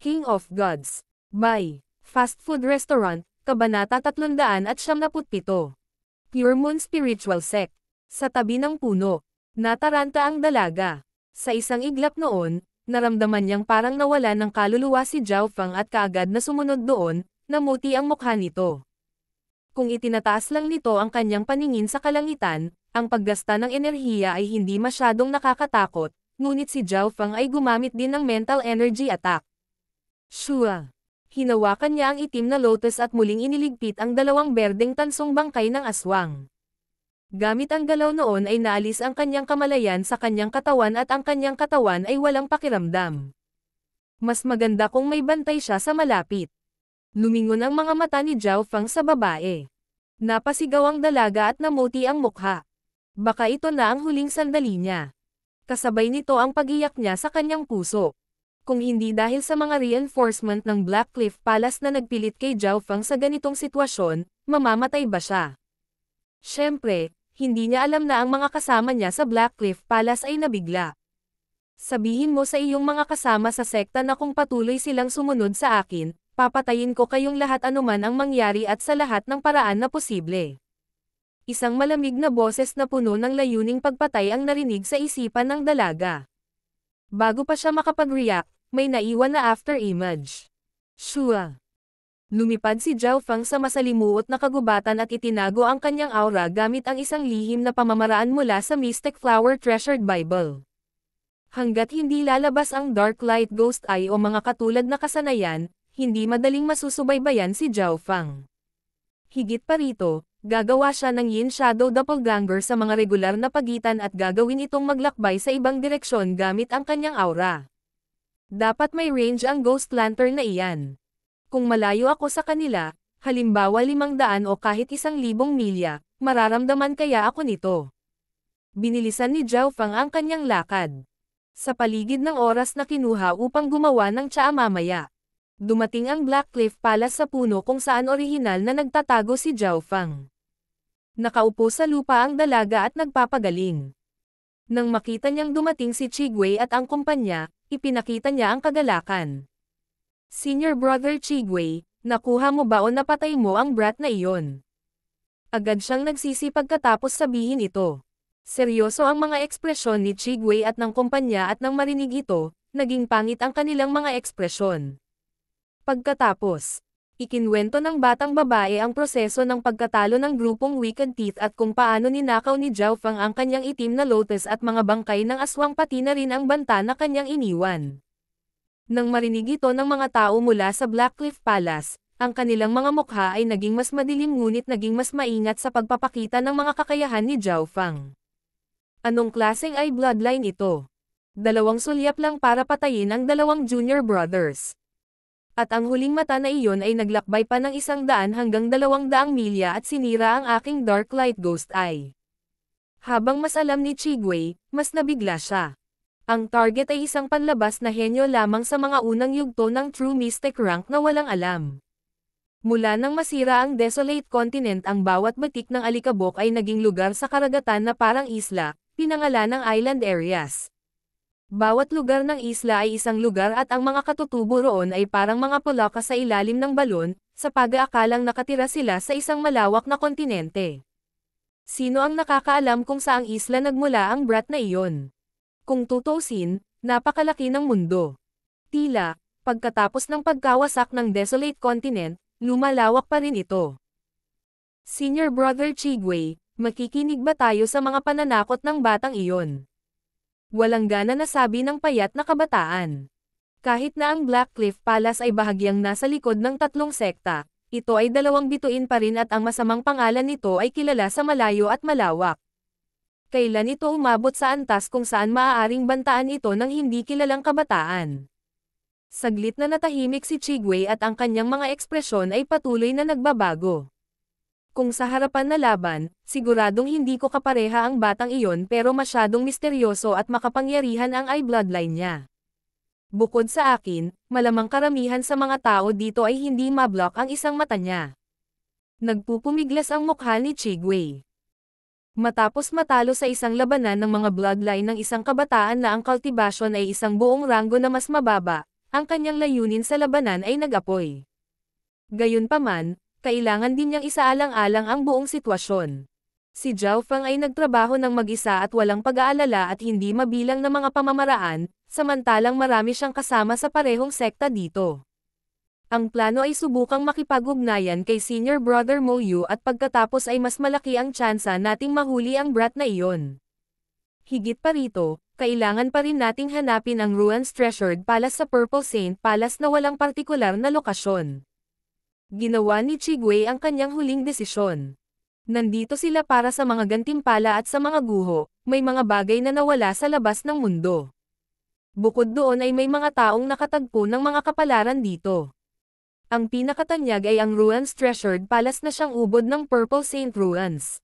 King of Gods. By Fast Food Restaurant, Kabanata 377. Pure Moon Spiritual Sect. Sa tabi ng puno, nataranta ang dalaga. Sa isang iglap noon, naramdaman niyang parang nawala ng kaluluwa si Zhao Feng at kaagad na sumunod doon, namuti ang mukha nito. Kung itinataas lang nito ang kanyang paningin sa kalangitan, ang paggasta ng enerhiya ay hindi masyadong nakakatakot, ngunit si Zhao Feng ay gumamit din ng mental energy attack. Shua! Hinawakan niya ang itim na lotus at muling iniligpit ang dalawang berdeng tansong bangkay ng aswang. Gamit ang galaw noon ay naalis ang kanyang kamalayan sa kanyang katawan at ang kanyang katawan ay walang pakiramdam. Mas maganda kung may bantay siya sa malapit. Lumingon ang mga mata ni Zhao Feng sa babae. Napasigaw ang dalaga at namuti ang mukha. Baka ito na ang huling sandali niya. Kasabay nito ang pag-iyak niya sa kanyang puso. Kung hindi dahil sa mga reinforcement ng Blackcliff Palace na nagpilit kay Zhao Feng sa ganitong sitwasyon, mamamatay ba siya? Siyempre, hindi niya alam na ang mga kasama niya sa Blackcliff Palace ay nabigla. Sabihin mo sa iyong mga kasama sa sekta na kung patuloy silang sumunod sa akin, papatayin ko kayong lahat anuman ang mangyari at sa lahat ng paraan na posible. Isang malamig na boses na puno ng layuning pagpatay ang narinig sa isipan ng dalaga. Bago pa siya makapag-react, may naiwan na after-image. Shua! Lumipad si Zhao Feng sa masalimuot na kagubatan at itinago ang kanyang aura gamit ang isang lihim na pamamaraan mula sa Mystic Flower Treasured Bible. Hanggat hindi lalabas ang Dark Light Ghost Eye o mga katulad na kasanayan, hindi madaling masusubaybayan si Zhao Feng. Higit pa rito, gagawa siya ng Yin Shadow Doppelganger sa mga regular na pagitan at gagawin itong maglakbay sa ibang direksyon gamit ang kanyang aura. Dapat may range ang Ghost Lantern na iyan. Kung malayo ako sa kanila, halimbawa 500 o kahit 1,000 milya, mararamdaman kaya ako nito. Binilisan ni Zhao Feng ang kanyang lakad. Sa paligid ng oras na kinuha upang gumawa ng tsaa mamaya. Dumating ang Blackcliff Palace sa puno kung saan orihinal na nagtatago si Zhao Feng. Nakaupo sa lupa ang dalaga at nagpapagaling. Nang makita niyang dumating si Chigwei at ang kumpanya, ipinakita niya ang kagalakan. Senior Brother Chigwei, nakuha mo ba o napatay mo ang brat na iyon? Agad siyang nagsisi pagkatapos sabihin ito. Seryoso ang mga ekspresyon ni Chigwei at ng kumpanya at nang marinig ito, naging pangit ang kanilang mga ekspresyon. Pagkatapos, ikinwento ng batang babae ang proseso ng pagkatalo ng grupong Wicked Teeth at kung paano ninakaw ni Zhao Feng ang kanyang itim na lotus at mga bangkay ng aswang pati na rin ang banta na kanyang iniwan. Nang marinig ito ng mga tao mula sa Blackcliff Palace, ang kanilang mga mukha ay naging mas madilim ngunit naging mas maingat sa pagpapakita ng mga kakayahan ni Zhao Feng. Anong klaseng ay bloodline ito? 2 sulyap lang para patayin ang 2 junior brothers. At ang huling mata na iyon ay naglakbay pa ng 100 hanggang 200 milya at sinira ang aking Dark Light Ghost Eye. Habang mas alam ni Chigwei, mas nabigla siya. Ang target ay isang panlabas na henyo lamang sa mga unang yugto ng True Mystic rank na walang alam. Mula nang masira ang Desolate Continent, ang bawat batik ng alikabok ay naging lugar sa karagatan na parang isla, pinangalan ng island areas. Bawat lugar ng isla ay isang lugar at ang mga katutubo roon ay parang mga pulaka sa ilalim ng balon, sa pag-aakalang nakatira sila sa isang malawak na kontinente. Sino ang nakakaalam kung saang isla nagmula ang brat na iyon? Kung tutuusin, napakalaki ng mundo. Tila, pagkatapos ng pagkawasak ng Desolate Continent, lumalawak pa rin ito. Senior Brother Chigwei, makikinig ba tayo sa mga pananakot ng batang iyon? Walang gana na sabi ng payat na kabataan. Kahit na ang Blackcliff Palace ay bahagyang nasa likod ng 3 sekta, ito ay 2 bituin pa rin at ang masamang pangalan nito ay kilala sa malayo at malawak. Kailan ito umabot sa antas kung saan maaaring bantaan ito ng hindi kilalang kabataan? Saglit na natahimik si Chigwei at ang kanyang mga ekspresyon ay patuloy na nagbabago. Kung sa harapan na laban, siguradong hindi ko kapareha ang batang iyon pero masyadong misteryoso at makapangyarihan ang eye bloodline niya. Bukod sa akin, malamang karamihan sa mga tao dito ay hindi mablock ang isang mata niya. Nagpupumiglas ang mukha ni Chigwei. Matapos matalo sa isang labanan ng mga bloodline ng isang kabataan na ang cultivation ay isang buong ranggo na mas mababa, ang kanyang layunin sa labanan ay nag-apoy. Gayunpaman, kailangan din niyang isaalang-alang ang buong sitwasyon. Si Zhao Feng ay nagtrabaho ng mag-isa at walang pag-aalala at hindi mabilang na mga pamamaraan, samantalang marami siyang kasama sa parehong sekta dito. Ang plano ay subukang makipag-ugnayan kay Senior Brother Mo Yu at pagkatapos ay mas malaki ang tsansa nating mahuli ang brat na iyon. Higit pa rito, kailangan pa rin nating hanapin ang Ruan's Treasured Palace sa Purple Saint Palace na walang partikular na lokasyon. Ginawa ni Chigwei ang kanyang huling desisyon. Nandito sila para sa mga gantimpala at sa mga guho, may mga bagay na nawala sa labas ng mundo. Bukod doon ay may mga taong nakatagpo ng mga kapalaran dito. Ang pinakatanyag ay ang Ruan's Treasured Palace na siyang ubod ng Purple Saint Ruans.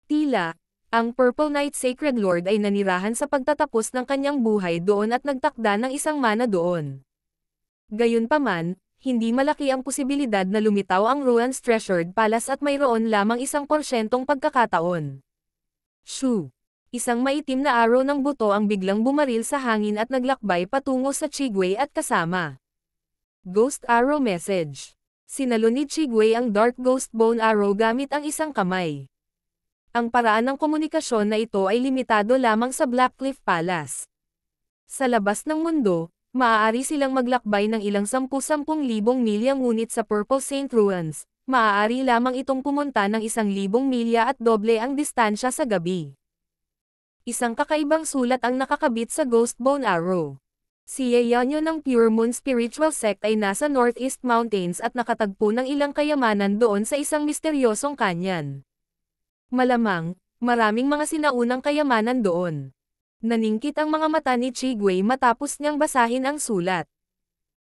Tila, ang Purple Knight Sacred Lord ay nanirahan sa pagtatapos ng kanyang buhay doon at nagtakda ng isang mana doon. Gayunpaman, hindi malaki ang posibilidad na lumitaw ang Ruan's Treasured Palace at mayroon lamang 1% pagkakataon. Shoo! Isang maitim na arrow ng buto ang biglang bumaril sa hangin at naglakbay patungo sa Chigwei at kasama. Ghost Arrow Message. Sinalo ni Chigwei ang Dark Ghost Bone Arrow gamit ang isang kamay. Ang paraan ng komunikasyon na ito ay limitado lamang sa Blackcliff Palace. Sa labas ng mundo, maaari silang maglakbay ng ilang 10,000 milya ngunit sa Purple Saint Ruins, maaari lamang itong pumunta ng 1,000 milya at doble ang distansya sa gabi. Isang kakaibang sulat ang nakakabit sa Ghost Bone Arrow. Si Yeonyo ng Pure Moon Spiritual Sect ay nasa Northeast Mountains at nakatagpo ng ilang kayamanan doon sa isang misteryosong kanyan. Malamang, maraming mga sinaunang kayamanan doon. Naningkit ang mga mata ni Chigwei matapos niyang basahin ang sulat.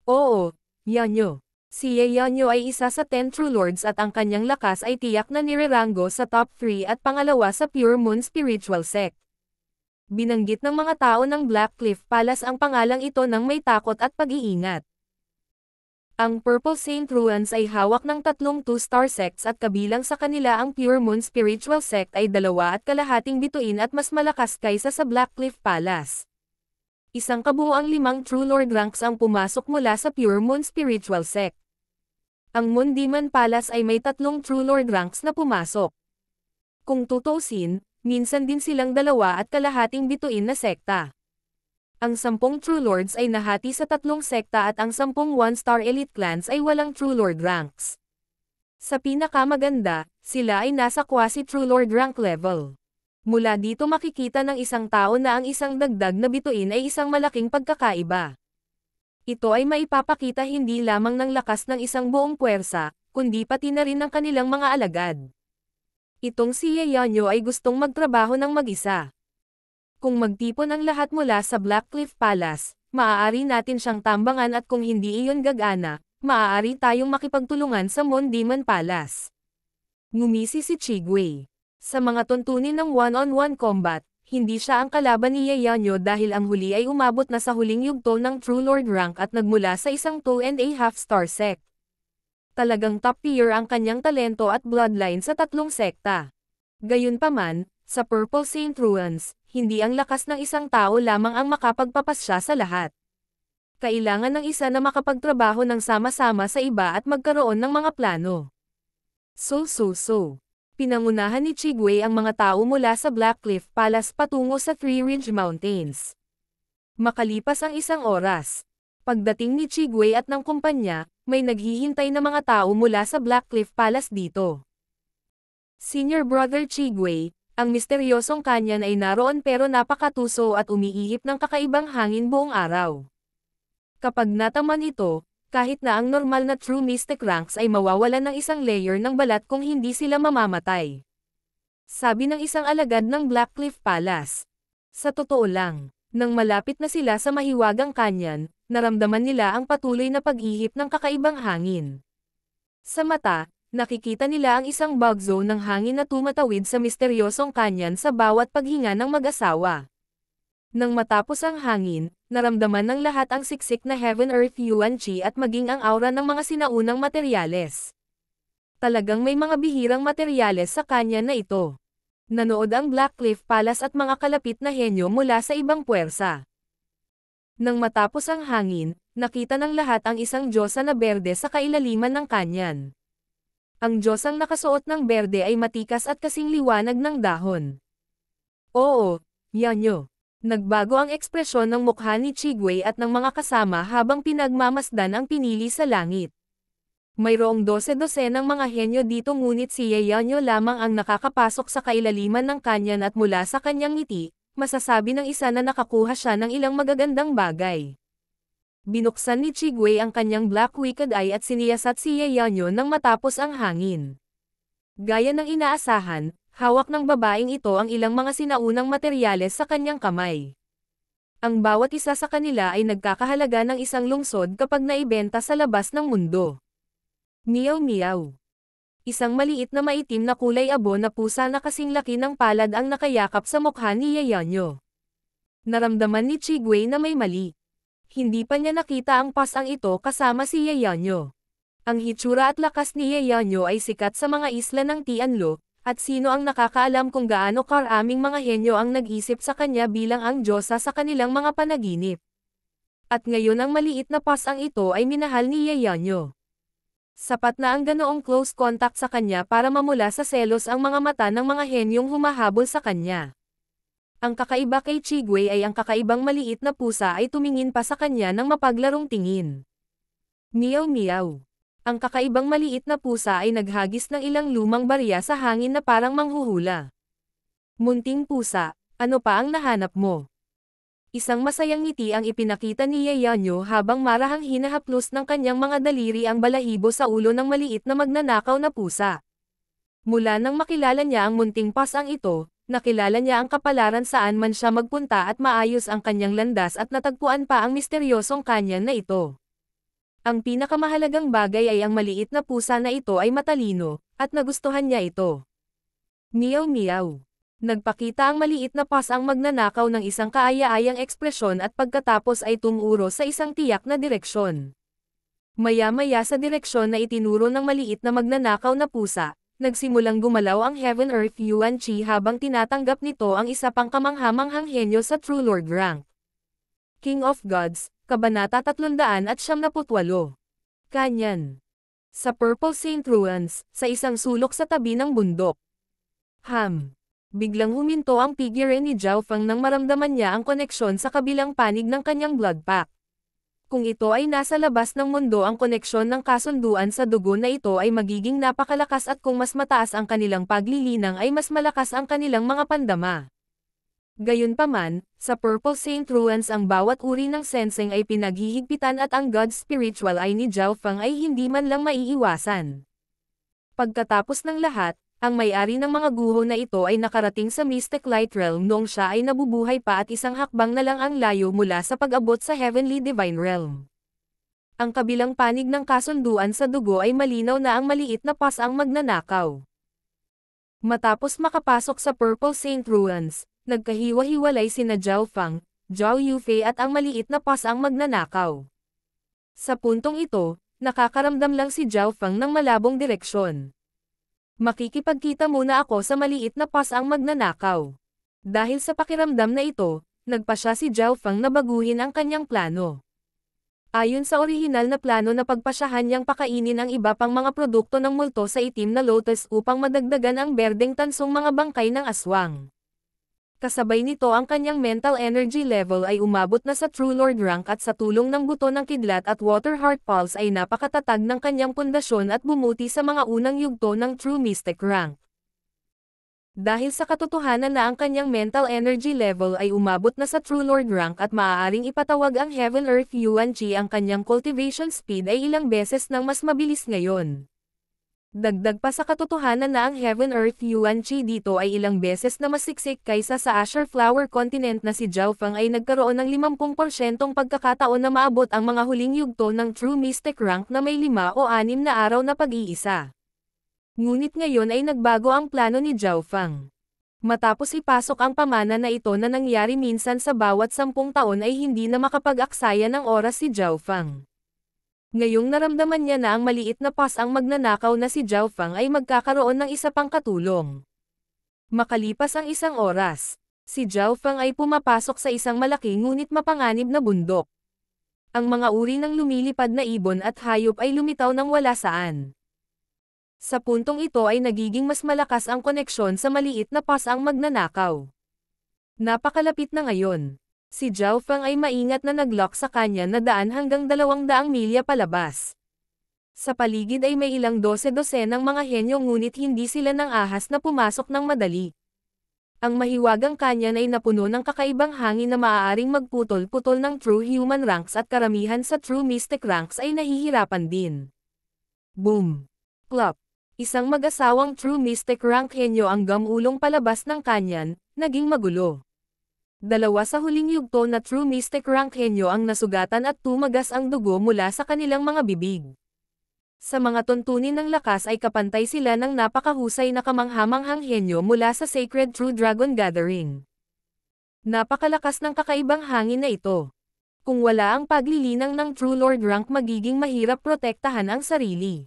Oo, Yeonyo. Si Yeonyo ay isa sa 10 True Lords at ang kanyang lakas ay tiyak na nireranggo sa top 3 at pangalawa sa Pure Moon Spiritual Sect. Binanggit ng mga tao ng Blackcliff Palace ang pangalang ito ng may takot at pag-iingat. Ang Purple Saint Ruins ay hawak ng 3 2-star sects at kabilang sa kanila ang Pure Moon Spiritual Sect ay 2.5 bituin at mas malakas kaysa sa Blackcliff Palace. Isang kabuuang 5 True Lord ranks ang pumasok mula sa Pure Moon Spiritual Sect. Ang Moon Demon Palace ay may 3 True Lord ranks na pumasok. Kung tutuusin, minsan din silang 2.5 bituin na sekta. Ang 10 True Lords ay nahati sa 3 sekta at ang 10 1-star elite clans ay walang True Lord ranks. Sa pinakamaganda, sila ay nasa quasi True Lord rank level. Mula dito makikita ng isang tao na ang isang dagdag na bituin ay isang malaking pagkakaiba. Ito ay maipapakita hindi lamang ng lakas ng isang buong puwersa, kundi pati na rin ng kanilang mga alagad. Itong si Yeonyo ay gustong magtrabaho ng mag-isa. Kung magtipon ang lahat mula sa Blackcliff Palace, maaari natin siyang tambangan at kung hindi iyon gagana, maaari tayong makipagtulungan sa Moon Demon Palace. Ngumisi si Chigwei. Sa mga tuntunin ng one-on-one combat, hindi siya ang kalaban ni Yeonyo dahil ang huli ay umabot na sa huling yugto ng True Lord rank at nagmula sa isang 2.5-star sect. Talagang top tier ang kanyang talento at bloodline sa 3 sekta. Gayunpaman, sa Purple Saint Ruins, hindi ang lakas ng isang tao lamang ang makapagpapasya sa lahat. Kailangan ng isa na makapagtrabaho ng sama-sama sa iba at magkaroon ng mga plano. So. Pinangunahan ni Chigwei ang mga tao mula sa Blackcliff Palace patungo sa Three Ridge Mountains. Makalipas ang 1 oras. Pagdating ni Chigwei at ng kumpanya, may naghihintay na mga tao mula sa Blackcliff Palace dito. Senior Brother Chigwei, ang misteryosong kanyan ay naroon pero napakatuso at umiihip ng kakaibang hangin buong araw. Kapag nataman ito, kahit na ang normal na True Mystic ranks ay mawawalan ng isang layer ng balat kung hindi sila mamamatay. Sabi ng isang alagad ng Blackcliff Palace. Sa totoo lang, nang malapit na sila sa mahiwagang kanyan, naramdaman nila ang patuloy na pag-ihip ng kakaibang hangin. Sa mata, nakikita nila ang isang bug zone ng hangin na tumatawid sa misteryosong kanyan sa bawat paghinga ng mag-asawa. Nang matapos ang hangin, naramdaman ng lahat ang siksik na Heaven Earth Yuan Chi at maging ang aura ng mga sinaunang materyales. Talagang may mga bihirang materyales sa kanyan na ito. Nanood ang Blackcliff Palace at mga kalapit na henyo mula sa ibang puwersa. Nang matapos ang hangin, nakita ng lahat ang isang diyosa na berde sa kailaliman ng kanyan. Ang diyosang nakasuot ng berde ay matikas at kasing liwanag ng dahon. Oo, Yanyo. Nagbago ang ekspresyon ng mukha ni Chigwei at ng mga kasama habang pinagmamasdan ang pinili sa langit. Mayroong 12 ng mga henyo dito ngunit si Yanyo lamang ang nakakapasok sa kailaliman ng kanyan at mula sa kanyang ngiti, masasabi ng isa na nakakuha siya ng ilang magagandang bagay. Binuksan ni Chigwei ang kanyang black wicked eye at siniyasat si Yanyo nang matapos ang hangin. Gaya ng inaasahan, hawak ng babaeng ito ang ilang mga sinaunang materyales sa kanyang kamay. Ang bawat isa sa kanila ay nagkakahalaga ng isang lungsod kapag naibenta sa labas ng mundo. Meow meow. Isang maliit na maitim na kulay abo na pusa na kasing laki ng palad ang nakayakap sa mukha ni Yanyo. Naramdaman ni Chigwei na may mali. Hindi pa niya nakita ang pasang ito kasama si Yanyo. Ang hitsura at lakas ni Yanyo ay sikat sa mga isla ng Tianlo, at sino ang nakakaalam kung gaano karaming mga henyo ang nag-isip sa kanya bilang ang diyosa sa kanilang mga panaginip. At ngayon ang maliit na pasang ito ay minahal ni Yanyo. Sapat na ang ganoong close contact sa kanya para mamula sa selos ang mga mata ng mga henyong humahabol sa kanya. Ang kakaiba kay Chigwei ay ang kakaibang maliit na pusa ay tumingin pa sa kanya ng mapaglarong tingin. Meow meow. Ang kakaibang maliit na pusa ay naghagis ng ilang lumang barya sa hangin na parang manghuhula. Munting pusa, ano pa ang nahanap mo? Isang masayang ngiti ang ipinakita ni Yanyo habang marahang hinahaplos ng kanyang mga daliri ang balahibo sa ulo ng maliit na magnanakaw na pusa. Mula nang makilala niya ang munting pasang ito, nakilala niya ang kapalaran saan man siya magpunta at maayos ang kanyang landas at natagpuan pa ang misteryosong kanyan na ito. Ang pinakamahalagang bagay ay ang maliit na pusa na ito ay matalino, at nagustuhan niya ito. Meow meow. Nagpakita ang maliit na pasang magnanakaw ng isang kaaya-ayang ekspresyon at pagkatapos ay tumuro sa isang tiyak na direksyon. Maya-maya sa direksyon na itinuro ng maliit na magnanakaw na pusa, nagsimulang gumalaw ang Heaven Earth Yuan Chi habang tinatanggap nito ang isa pang kamanghamanghang henyo sa True Lord rank. King of Gods, Kabanata 378. Kanyan. Sa Purple Saint Ruins, sa isang sulok sa tabi ng bundok. Biglang huminto ang figure ni Zhao Feng nang maramdaman niya ang koneksyon sa kabilang panig ng kanyang blood pack. Kung ito ay nasa labas ng mundo ang koneksyon ng kasunduan sa dugo na ito ay magiging napakalakas at kung mas mataas ang kanilang paglilinang ay mas malakas ang kanilang mga pandama. Gayunpaman, sa Purple Saint Ruins ang bawat uri ng sensing ay pinaghihigpitan at ang God Spiritual Eye ni Zhao Feng ay hindi man lang maiiwasan. Pagkatapos ng lahat, ang may-ari ng mga guho na ito ay nakarating sa Mystic Light Realm noong siya ay nabubuhay pa at isang hakbang na lang ang layo mula sa pag-abot sa Heavenly Divine Realm. Ang kabilang panig ng kasunduan sa dugo ay malinaw na ang maliit na pasang magnanakaw. Matapos makapasok sa Purple Saint Ruins, nagkahiwa-hiwalay sina Zhao Feng, Zhao Yufei at ang maliit na pasang magnanakaw. Sa puntong ito, nakakaramdam lang si Zhao Feng ng malabong direksyon. Makikipagkita muna ako sa maliit na pasang magnanakaw. Dahil sa pakiramdam na ito, nagpasya si Zhao Feng na baguhin ang kanyang plano. Ayon sa orihinal na plano na pagpasyahan niyang pakainin ang iba pang mga produkto ng multo sa itim na lotus upang madagdagan ang berdeng tansong mga bangkay ng aswang. Kasabay nito ang kanyang mental energy level ay umabot na sa True Lord rank at sa tulong ng buto ng kidlat at Water Heart Pulse ay napakatatag ng kanyang pundasyon at bumuti sa mga unang yugto ng True Mystic rank. Dahil sa katotohanan na ang kanyang mental energy level ay umabot na sa True Lord rank at maaaring ipatawag ang Heaven Earth Yuan Chi, ang kanyang cultivation speed ay ilang beses nang mas mabilis ngayon. Dagdag pa sa katotohanan na ang Heaven Earth Yuan Chi dito ay ilang beses na mas siksik kaysa sa Azure Flower Continent na si Zhao Feng ay nagkaroon ng 50% pagkakataon na maabot ang mga huling yugto ng True Mystic rank na may 5 o 6 na araw na pag-iisa. Ngunit ngayon ay nagbago ang plano ni Zhao Feng. Matapos ipasok ang pamana na ito na nangyari minsan sa bawat 10 taon ay hindi na makapag-aksaya ng oras si Zhao Feng. Ngayong naramdaman niya na ang maliit na pasang magnanakaw na si Zhao Feng ay magkakaroon ng isa pang katulong. Makalipas ang 1 oras, Si Zhao Feng ay pumapasok sa isang malaki ngunit mapanganib na bundok. Ang mga uri ng lumilipad na ibon at hayop ay lumitaw ng wala saan. Sa puntong ito ay nagiging mas malakas ang koneksyon sa maliit na pasaang magnanakaw. Napakalapit na ngayon. Si Zhao Feng ay maingat na naglock sa kanya na daan hanggang 200 milya palabas. Sa paligid ay may ilang dose-dosenang mga henyo ngunit hindi sila nang ahas na pumasok ng madali. Ang mahiwagang kanyan ay napuno ng kakaibang hangin na maaaring magputol-putol ng true human ranks at karamihan sa true mystic ranks ay nahihirapan din. Boom! Plop! Isang mag-asawang true mystic rank henyo ang gamulong palabas ng kanyan, naging magulo. Dalawa sa huling yugto na true mystic rank henyo ang nasugatan at tumagas ang dugo mula sa kanilang mga bibig. Sa mga tuntunin ng lakas ay kapantay sila ng napakahusay na kamanghamanghang henyo mula sa Sacred True Dragon Gathering. Napakalakas ng kakaibang hangin na ito. Kung wala ang paglilinang ng True Lord rank magiging mahirap protektahan ang sarili.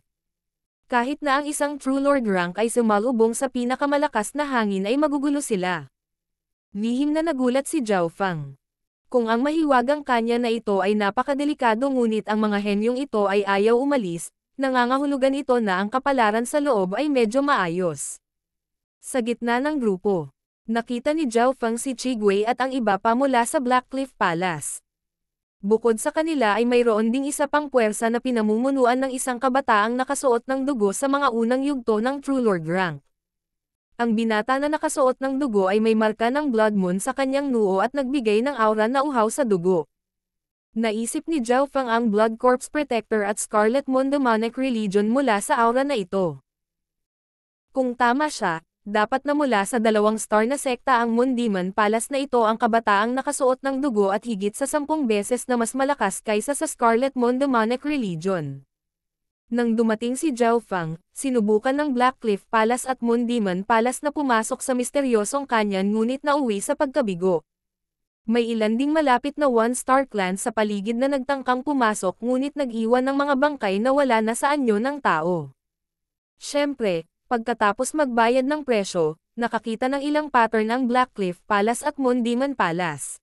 Kahit na ang isang True Lord rank ay sumalubong sa pinakamalakas na hangin ay magugulo sila. Lihim na nagulat si Zhao Feng. Kung ang mahiwagang kanya na ito ay napakadelikado ngunit ang mga henyong ito ay ayaw umalis, nangangahulugan ito na ang kapalaran sa loob ay medyo maayos. Sa gitna ng grupo, nakita ni Zhao Feng si Chigwei at ang iba pa mula sa Blackcliff Palace. Bukod sa kanila ay mayroon ding isa pang puwersa na pinamumunuan ng isang kabataang nakasuot ng dugo sa mga unang yugto ng True Lord rank. Ang binata na nakasuot ng dugo ay may marka ng Blood Moon sa kanyang noo at nagbigay ng aura na uhaw sa dugo. Naisip ni Zhao Feng ang Blood Corpse Protector at Scarlet Moon Demonic Religion mula sa aura na ito. Kung tama siya, dapat na mula sa 2 star na sekta ang Moon Demon Palace na ito ang kabataang nakasuot ng dugo at higit sa 10 beses na mas malakas kaysa sa Scarlet Moon Demonic Religion. Nang dumating si Zhao Feng, sinubukan ng Blackcliff Palace at Moon Demon Palace na pumasok sa misteryosong kanyan ngunit nauwi sa pagkabigo. May ilan ding malapit na 1-star clan sa paligid na nagtangkang pumasok ngunit nag-iwan ng mga bangkay na wala na sa anyo ng tao. Siyempre, pagkatapos magbayad ng presyo, nakakita ng ilang pattern ang Blackcliff Palace at Moon Demon Palace.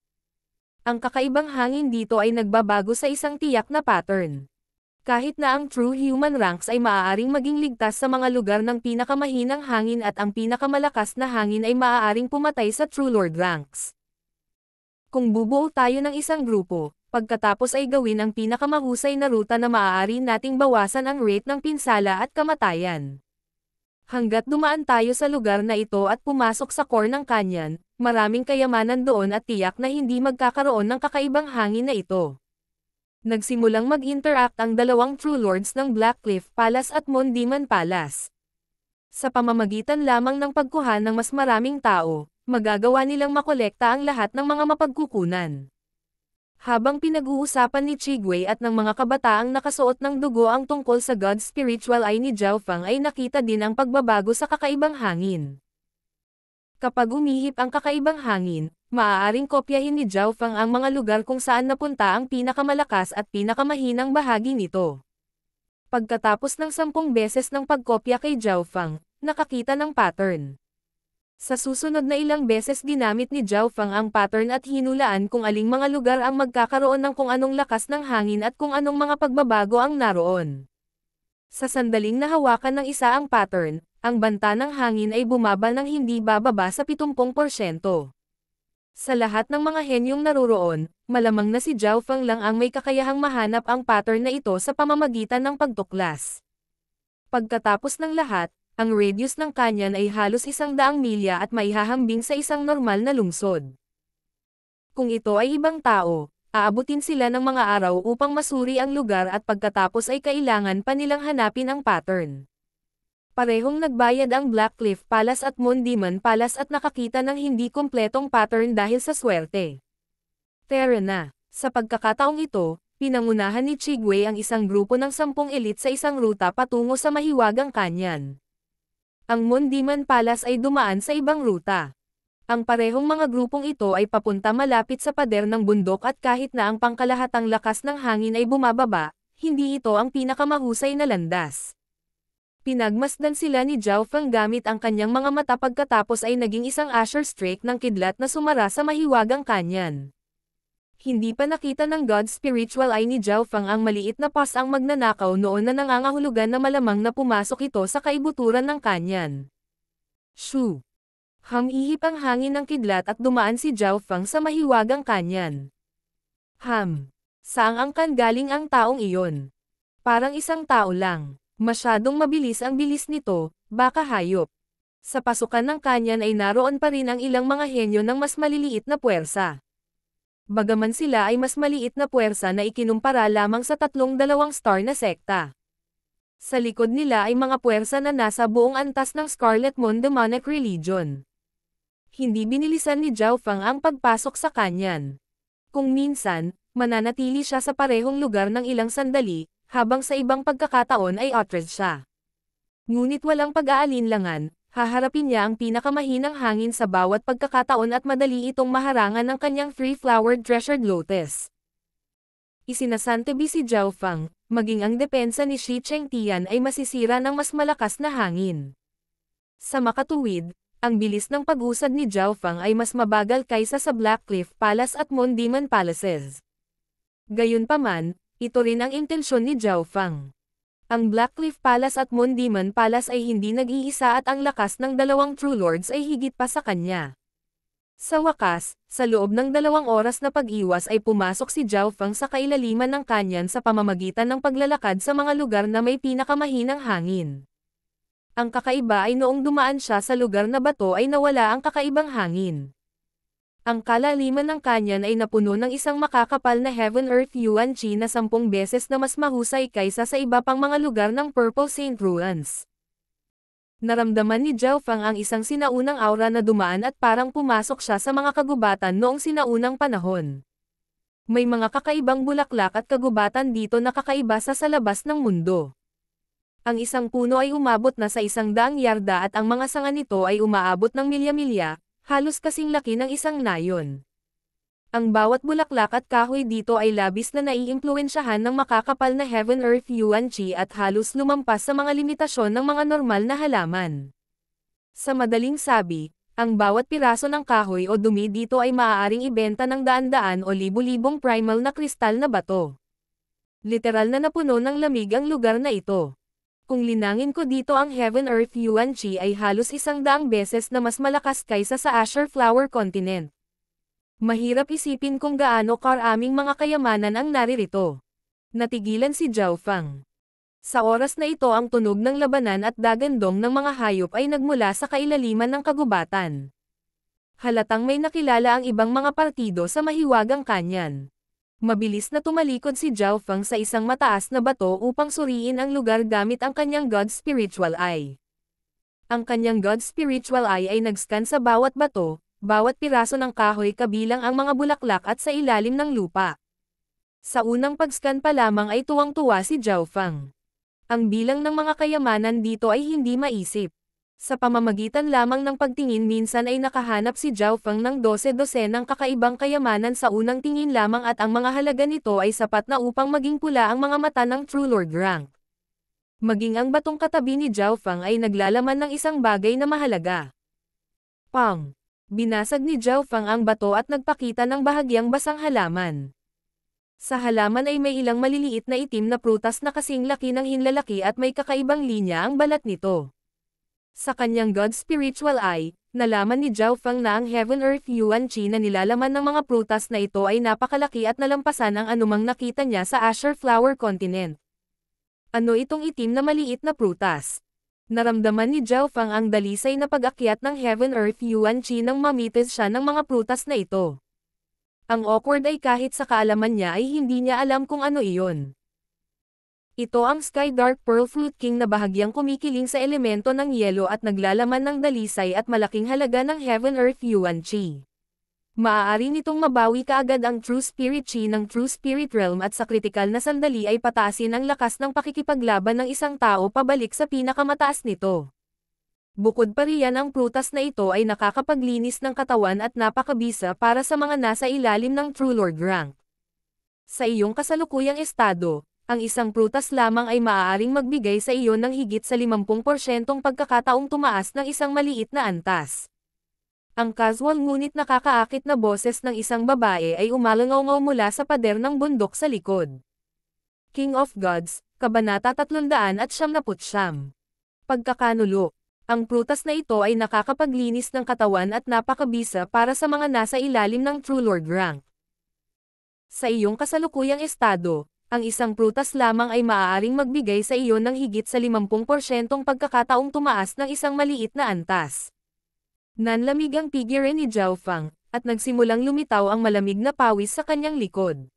Ang kakaibang hangin dito ay nagbabago sa isang tiyak na pattern. Kahit na ang true human ranks ay maaaring maging ligtas sa mga lugar ng pinakamahinang hangin at ang pinakamalakas na hangin ay maaaring pumatay sa true lord ranks. Kung bubuo tayo ng isang grupo, pagkatapos ay gawin ang pinakamahusay na ruta na maaari nating bawasan ang rate ng pinsala at kamatayan. Hanggat dumaan tayo sa lugar na ito at pumasok sa core ng kanyan, maraming kayamanan doon at tiyak na hindi magkakaroon ng kakaibang hangin na ito. Nagsimulang mag-interact ang 2 True Lords ng Blackcliff Palace at Moon Demon Palace. Sa pamamagitan lamang ng pagkuha ng mas maraming tao, magagawa nilang makolekta ang lahat ng mga mapagkukunan. Habang pinag-uusapan ni Chigwei at ng mga kabataang nakasuot ng dugo ang tungkol sa God's Spiritual Eye ni Zhao Feng ay nakita din ang pagbabago sa kakaibang hangin. Kapag umihip ang kakaibang hangin, maaaring kopyahin ni Zhao Feng ang mga lugar kung saan napunta ang pinakamalakas at pinakamahinang bahagi nito. Pagkatapos ng 10 beses ng pagkopya kay Zhao Feng, nakakita ng pattern. Sa susunod na ilang beses ginamit ni Zhao Feng ang pattern at hinulaan kung aling mga lugar ang magkakaroon ng kung anong lakas ng hangin at kung anong mga pagbabago ang naroon. Sa sandaling nahawakan ng isa ang pattern, ang banta ng hangin ay bumaba ng hindi bababa sa 70%. Sa lahat ng mga henyong naruroon, malamang na si Zhao Feng lang ang may kakayahang mahanap ang pattern na ito sa pamamagitan ng pagtuklas. Pagkatapos ng lahat, ang radius ng kanyan ay halos 100 milya at maihahambing sa isang normal na lungsod. Kung ito ay ibang tao, aabutin sila ng mga araw upang masuri ang lugar at pagkatapos ay kailangan pa nilang hanapin ang pattern. Parehong nagbayad ang Blackcliff Palace at Moon Demon Palace at nakakita ng hindi kumpletong pattern dahil sa swerte. Tara na, sa pagkakataong ito, pinangunahan ni Chigwei ang isang grupo ng 10 elite sa isang ruta patungo sa mahiwagang kanyan. Ang Moon Demon Palace ay dumaan sa ibang ruta. Ang parehong mga grupong ito ay papunta malapit sa pader ng bundok at kahit na ang pangkalahatang lakas ng hangin ay bumababa, hindi ito ang pinakamahusay na landas. Pinagmasdan sila ni Zhao Feng gamit ang kanyang mga mata pagkatapos ay naging isang Azure Streak ng kidlat na sumara sa mahiwagang kanyan. Hindi pa nakita ng God Spiritual Eye ni Zhao Feng ang maliit na pass ang magnanakaw noon na nangangahulugan na malamang na pumasok ito sa kaibuturan ng kanyan. Shoo! Humihip ang hangin ng kidlat at dumaan si Zhao Feng sa mahiwagang kanyan. Saang angkan galing ang taong iyon? Parang isang tao lang. Masyadong mabilis ang bilis nito, baka hayop. Sa pasukan ng kanyan ay naroon pa rin ang ilang mga henyo ng mas maliliit na puwersa. Bagaman sila ay mas maliit na puwersa na ikinumpara lamang sa 32 star na sekta. Sa likod nila ay mga puwersa na nasa buong antas ng Scarlet Moon Demonic Religion. Hindi binilisan ni Zhao Feng ang pagpasok sa kanyan. Kung minsan, mananatili siya sa parehong lugar ng ilang sandali, habang sa ibang pagkakataon ay outrage siya. Ngunit walang pag-aalinlangan, haharapin niya ang pinakamahinang hangin sa bawat pagkakataon at madali itong maharangan ng kanyang three-flowered treasured lotus. Isinasantabi si Zhao Feng, maging ang depensa ni Shi Chengtian ay masisira ng mas malakas na hangin. Sa makatuwid, ang bilis ng pag-usad ni Zhao Feng ay mas mabagal kaysa sa Black Cliff Palace at Moon Demon Palaces. Gayunpaman, ito rin ang intensyon ni Zhao Feng. Ang Black Cliff Palace at Moon Demon Palace ay hindi nag-iisa at ang lakas ng dalawang True Lords ay higit pa sa kanya. Sa wakas, sa loob ng 2 oras na pag-iwas ay pumasok si Zhao Feng sa kailaliman ng kanyan sa pamamagitan ng paglalakad sa mga lugar na may pinakamahinang hangin. Ang kakaiba ay noong dumaan siya sa lugar na bato ay nawala ang kakaibang hangin. Ang kalaliman ng kanyan ay napuno ng isang makakapal na Heaven-Earth Yuan Qi na 10 beses na mas mahusay kaysa sa iba pang mga lugar ng Purple Saint Ruins. Naramdaman ni Zhao Feng ang isang sinaunang aura na dumaan at parang pumasok siya sa mga kagubatan noong sinaunang panahon. May mga kakaibang bulaklak at kagubatan dito na kakaiba sa labas ng mundo. Ang isang puno ay umabot na sa 100 yarda at ang mga sanga nito ay umaabot ng milya-milya, halos kasing laki ng isang nayon. Ang bawat bulaklak at kahoy dito ay labis na naiimpluwensyahan ng makakapal na Heaven-Earth Yuan Qi at halos lumampas sa mga limitasyon ng mga normal na halaman. Sa madaling sabi, ang bawat piraso ng kahoy o dumi dito ay maaaring ibenta ng daan-daan o libu-libong primal na kristal na bato. Literal na napuno ng lamig ang lugar na ito. Kung linangin ko dito ang Heaven-Earth Yuan Qi ay halos 100 beses na mas malakas kaysa sa Azure Flower Continent. Mahirap isipin kung gaano karaming mga kayamanan ang naririto. Natigilan si Zhao Feng. Sa oras na ito ang tunog ng labanan at dagandong ng mga hayop ay nagmula sa kailaliman ng kagubatan. Halatang may nakilala ang ibang mga partido sa mahiwagang kanyan. Mabilis na tumalikod si Zhao Feng sa isang mataas na bato upang suriin ang lugar gamit ang kanyang God Spiritual Eye. Ang kanyang God Spiritual Eye ay nag-scan sa bawat bato, bawat piraso ng kahoy kabilang ang mga bulaklak at sa ilalim ng lupa. Sa unang pag-scan pa lamang ay tuwang-tuwa si Zhao Feng. Ang bilang ng mga kayamanan dito ay hindi maisip. Sa pamamagitan lamang ng pagtingin minsan ay nakahanap si Zhao Feng ng 12 ng kakaibang kayamanan sa unang tingin lamang at ang mga halaga nito ay sapat na upang maging pula ang mga mata ng True Lord rank. Maging ang batong katabi ni Zhao Feng ay naglalaman ng isang bagay na mahalaga. Pang! Binasag ni Zhao Feng ang bato at nagpakita ng bahagyang basang halaman. Sa halaman ay may ilang maliliit na itim na prutas na kasing laki ng hinlalaki at may kakaibang linya ang balat nito. Sa kanyang God Spiritual Eye, nalaman ni Zhao Feng na ang Heaven-Earth Yuan Qi na nilalaman ng mga prutas na ito ay napakalaki at nalampasan ang anumang nakita niya sa Azure Flower Continent. Ano itong itim na maliit na prutas? Naramdaman ni Zhao Feng ang dalisay na pag-akyat ng Heaven-Earth Yuan Qi nang mamitis siya ng mga prutas na ito. Ang awkward ay kahit sa kaalaman niya ay hindi niya alam kung ano iyon. Ito ang Sky Dark Pearl Fruit King na bahagyang kumikiling sa elemento ng yelo at naglalaman ng dalisay at malaking halaga ng Heaven-Earth Yuan Qi. Maaari nitong mabawi kaagad ang True Spirit Qi ng True Spirit Realm at sa kritikal na sandali ay pataasin ang lakas ng pakikipaglaban ng isang tao pabalik sa pinakamataas nito. Bukod pa riyan ang prutas na ito ay nakakapaglinis ng katawan at napakabisa para sa mga nasa ilalim ng True Lord rank. Sa iyong kasalukuyang estado, Ang isang prutas lamang ay maaaring magbigay sa iyo ng higit sa 50% pagkakataong tumaas ng isang maliit na antas. Ang casual ngunit nakakaakit na boses ng isang babae ay umalangaw mula sa pader ng bundok sa likod. King of Gods, Kabanata 379. Pagkakanulo. Ang prutas na ito ay nakakapaglinis ng katawan at napakabisa para sa mga nasa ilalim ng True Lord rank. Sa iyong kasalukuyang estado, ang isang prutas lamang ay maaaring magbigay sa iyo ng higit sa 50% pagkakataong tumaas ng isang maliit na antas. Nanlamig ang figure ni Zhao Fang, at nagsimulang lumitaw ang malamig na pawis sa kanyang likod.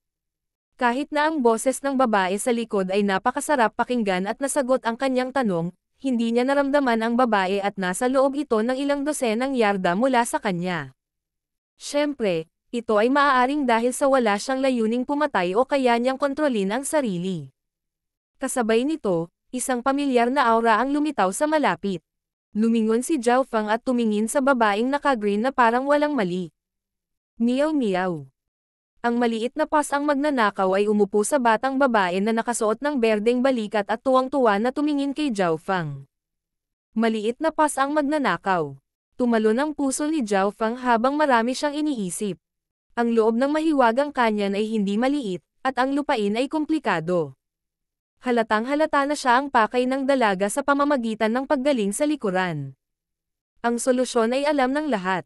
Kahit na ang boses ng babae sa likod ay napakasarap pakinggan at nasagot ang kanyang tanong, hindi niya naramdaman ang babae at nasa loob ito ng ilang dosenang yarda mula sa kanya. Siyempre, ito ay maaaring dahil sa wala siyang layuning pumatay o kaya niyang kontrolin ang sarili. Kasabay nito, isang pamilyar na aura ang lumitaw sa malapit. Lumingon si Zhao Fang at tumingin sa babaeng naka-green na parang walang mali. Meow meow. Ang maliit na pas ang magnanakaw ay umupo sa batang babae na nakasuot ng berdeng balikat at tuwang-tuwa na tumingin kay Zhao Fang. Maliit na pas ang magnanakaw. Tumalon ang puso ni Zhao Fang habang marami siyang iniisip. Ang loob ng mahiwagang kanyan ay hindi maliit, at ang lupain ay komplikado. Halatang-halata na siya ang pakay ng dalaga sa pamamagitan ng paggaling sa likuran. Ang solusyon ay alam ng lahat.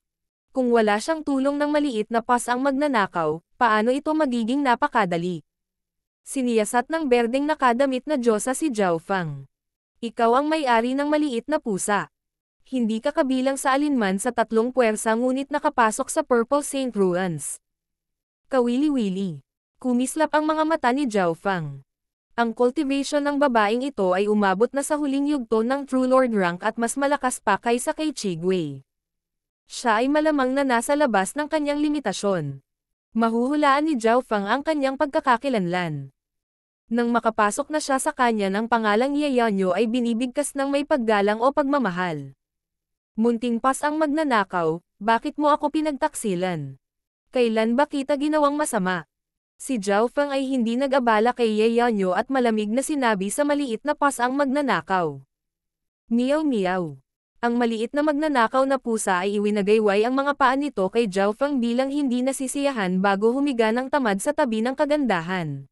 Kung wala siyang tulong ng maliit na pas ang magnanakaw, paano ito magiging napakadali? Siniyasat ng berdeng nakadamit na Diyosa si Zhao Fang. Ikaw ang may-ari ng maliit na pusa. Hindi ka kabilang sa alinman sa tatlong puwersa ngunit nakapasok sa Purple Saint Ruins. Kawili-wili. Kumislap ang mga mata ni Zhao Fang. Ang cultivation ng babaeng ito ay umabot na sa huling yugto ng True Lord rank at mas malakas pa kaysa kay Chigwei. Siya ay malamang na nasa labas ng kanyang limitasyon. Mahuhulaan ni Zhao Fang ang kanyang pagkakakilanlan. Nang makapasok na siya sa kanya ng pangalang Yeyanyo ay binibigkas ng may paggalang o pagmamahal. Munting pas ang magnanakaw, bakit mo ako pinagtaksilan? Kailan ba kita ginawang masama? Si Zhao Fang ay hindi nag-abala kay Yeyanyo at malamig na sinabi sa maliit na pas ang magnanakaw. Meow meow. Ang maliit na magnanakaw na pusa ay iwinagayway ang mga paa nito kay Zhao Fang bilang hindi nasisiyahan bago humiga ng tamad sa tabi ng kagandahan.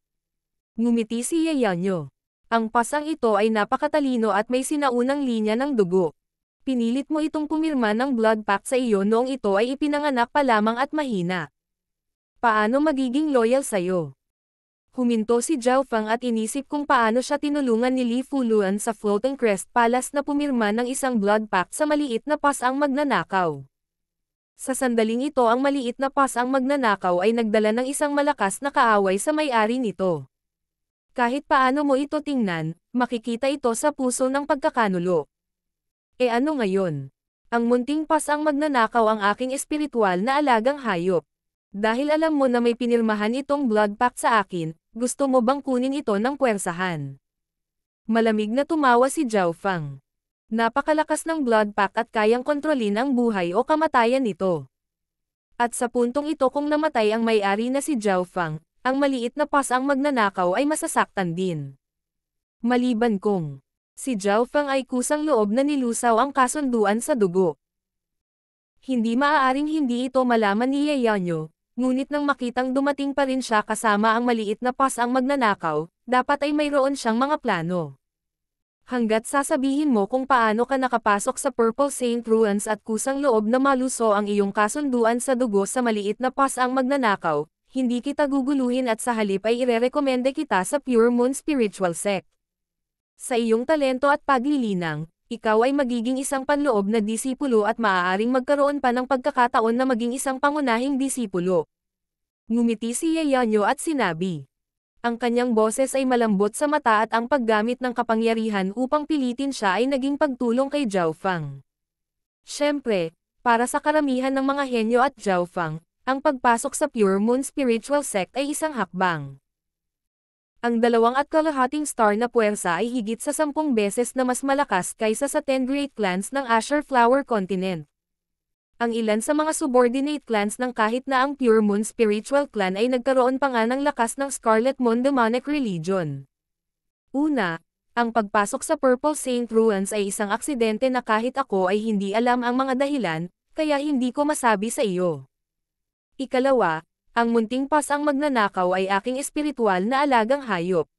Ngumiti si Yeyanyo. Ang pasang ito ay napakatalino at may sinaunang linya ng dugo. Pinilit mo itong pumirma ng blood pact sa iyo noong ito ay ipinanganak pa lamang at mahina. Paano magiging loyal sa'yo? Huminto si Zhao Fang at inisip kung paano siya tinulungan ni Li Fuluan sa Floating Crest Palace na pumirma ng isang blood pact sa maliit na pas ang magnanakaw. Sa sandaling ito ang maliit na pas ang magnanakaw ay nagdala ng isang malakas na kaaway sa may-ari nito. Kahit paano mo ito tingnan, makikita ito sa puso ng pagkakanulo. E ano ngayon? Ang munting pas ang magnanakaw ang aking espiritual na alagang hayop. Dahil alam mo na may pinirmahan itong blood pact sa akin, gusto mo bang kunin ito ng puwersahan? Malamig na tumawa si Zhao Fang. Napakalakas ng blood pact at kayang kontrolin ang buhay o kamatayan nito. At sa puntong ito kung namatay ang may-ari na si Zhao Fang, ang maliit na pas ang magnanakaw ay masasaktan din. Maliban kung si Zhao Fang ay kusang loob na nilusaw ang kasunduan sa dugo. Hindi maaaring hindi ito malaman ni Yeyanyo, ngunit nang makitang dumating pa rin siya kasama ang maliit na pas ang magnanakaw, dapat ay mayroon siyang mga plano. Hanggat sasabihin mo kung paano ka nakapasok sa Purple Saint Ruins at kusang loob na maluso ang iyong kasunduan sa dugo sa maliit na pas ang magnanakaw, hindi kita guguluhin at sa halip ay irerekomende kita sa Pure Moon Spiritual Sect. Sa iyong talento at paglilinang, ikaw ay magiging isang panloob na disipulo at maaaring magkaroon pa ng pagkakataon na maging isang pangunahing disipulo. Ngumiti si Yeyanyo at sinabi. Ang kanyang boses ay malambot sa mata at ang paggamit ng kapangyarihan upang pilitin siya ay naging pagtulong kay Zhao Fang. Siyempre, para sa karamihan ng mga henyo at Zhao Fang, ang pagpasok sa Pure Moon Spiritual Sect ay isang hakbang. Ang 2.5 star na puwersa ay higit sa 10 beses na mas malakas kaysa sa 10 great clans ng Azure Flower Continent. Ang ilan sa mga subordinate clans ng kahit na ang Pure Moon Spiritual Clan ay nagkaroon pa nga ng lakas ng Scarlet Moon Demonic Religion. Una, ang pagpasok sa Purple Saint Ruins ay isang aksidente na kahit ako ay hindi alam ang mga dahilan, kaya hindi ko masabi sa iyo. Ikalawa, ang munting pas ang magnanakaw ay aking espiritual na alagang hayop.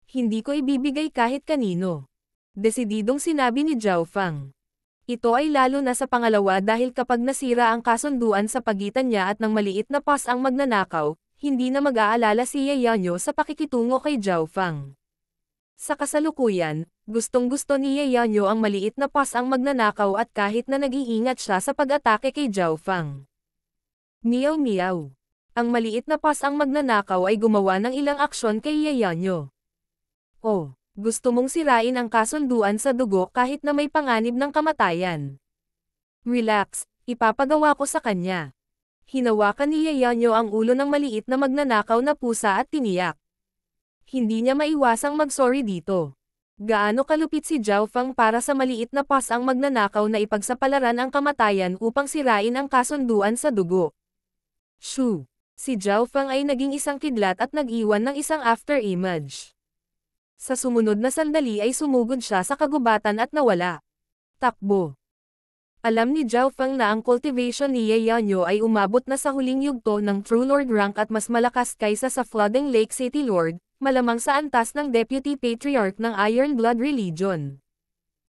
Hindi ko ibibigay kahit kanino. Desididong sinabi ni Zhao Fang. Ito ay lalo na sa pangalawa dahil kapag nasira ang kasunduan sa pagitan niya at ng maliit na pas ang magnanakaw, hindi na mag-aalala si Ye Yanyo sa pakikitungo kay Zhao Fang. Sa kasalukuyan, gustong-gusto ni Ye Yanyo ang maliit na pas ang magnanakaw at kahit na nag-iingat siya sa pag-atake kay Zhao Fang. Meow meow. Ang maliit na pas ang magnanakaw ay gumawa ng ilang aksyon kay Ye Yanyo. Oh. Gusto mong sirain ang kasunduan sa dugo kahit na may panganib ng kamatayan. Relax, ipapagawa ko sa kanya. Hinawakan ni Ye Yanyo ang ulo ng maliit na magnanakaw na pusa at tiniyak. Hindi niya maiwasang mag-sorry dito. Gaano kalupit si Zhao Fang para sa maliit na pas ang magnanakaw na ipagsapalaran ang kamatayan upang sirain ang kasunduan sa dugo. Shoo! Si Zhao Fang ay naging isang kidlat at nag-iwan ng isang after-image. Sa sumunod na sandali ay sumugod siya sa kagubatan at nawala. Takbo. Alam ni Zhao Fang na ang cultivation ni Ye Yanyo ay umabot na sa huling yugto ng True Lord rank at mas malakas kaysa sa Flooding Lake City Lord, malamang sa antas ng Deputy Patriarch ng Iron Blood Religion.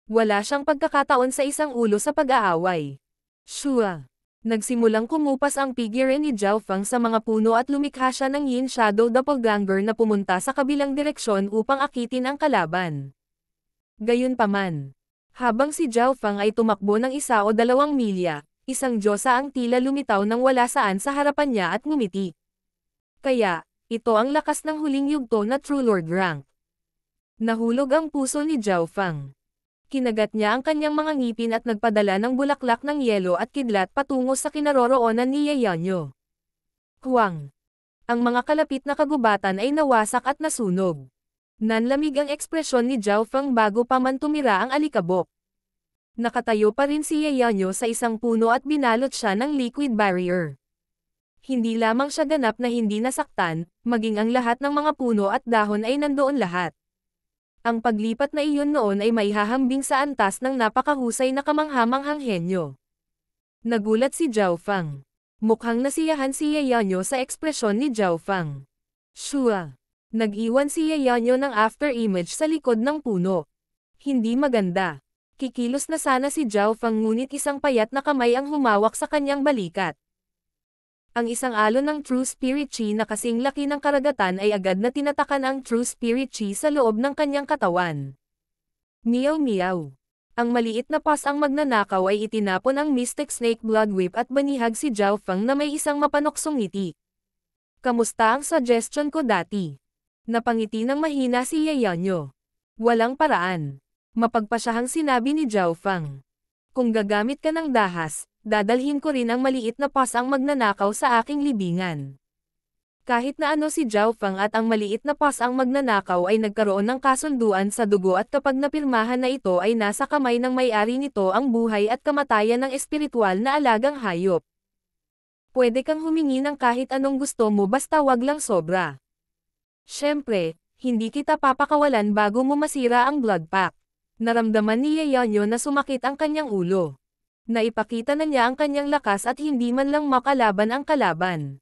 Wala siyang pagkakataon sa isang ulo sa pag-aaway. Shua. Nagsimulang kumupas ang figure ni Zhao Fang sa mga puno at lumikha siya ng Yin Shadow Doppelganger na pumunta sa kabilang direksyon upang akitin ang kalaban. Gayunpaman, habang si Zhao Fang ay tumakbo ng 1 o 2 milya, isang diyosa ang tila lumitaw nang wala saan sa harapan niya at ngumiti. Kaya, ito ang lakas ng huling yugto na True Lord rank. Nahulog ang puso ni Zhao Fang. Kinagat niya ang kanyang mga ngipin at nagpadala ng bulaklak ng yelo at kidlat patungo sa kinaroroonan ni Ye Yanyo. Huwang! Ang mga kalapit na kagubatan ay nawasak at nasunog. Nanlamig ang ekspresyon ni Zhao Fang bago pa man tumira ang alikabok. Nakatayo pa rin si Ye Yanyo sa isang puno at binalot siya ng liquid barrier. Hindi lamang siya ganap na hindi nasaktan, maging ang lahat ng mga puno at dahon ay nandoon lahat. Ang paglipat na iyon noon ay maihahambing sa antas ng napakahusay na kamanghamanghang henyo. Nagulat si Zhao Fang. Mukhang nasiyahan si Ye Yanyo sa ekspresyon ni Zhao Fang. Shua! Nag-iwan si Ye Yanyo ng after-image sa likod ng puno. Hindi maganda. Kikilos na sana si Zhao Fang ngunit isang payat na kamay ang humawak sa kanyang balikat. Ang isang alon ng True Spirit Chi na kasing laki ng karagatan ay agad na tinatakan ang True Spirit Chi sa loob ng kanyang katawan. Meow meow. Ang maliit na pas ang magnanakaw ay itinapon ang Mystic Snake Blood Whip at banihag si Zhao Fang na may isang mapanoksong ngiti. Kamusta ang suggestion ko dati? Napangiti ng mahina si Ye Yanyo. Walang paraan. Mapagpasyahang sinabi ni Zhao Fang. Kung gagamit ka ng dahas, dadalhin ko rin ang maliit na pas ang magnanakaw sa aking libingan. Kahit na ano si Zhao Fang at ang maliit na pas ang magnanakaw ay nagkaroon ng kasunduan sa dugo at kapag napirmahan na ito ay nasa kamay ng may-ari nito ang buhay at kamatayan ng espiritual na alagang hayop. Pwede kang humingi ng kahit anong gusto mo basta wag lang sobra. Siyempre, hindi kita papakawalan bago mo masira ang blood pack. Naramdaman ni Ye Yanyo na sumakit ang kanyang ulo. Naipakita na niya ang kanyang lakas at hindi man lang makalaban ang kalaban.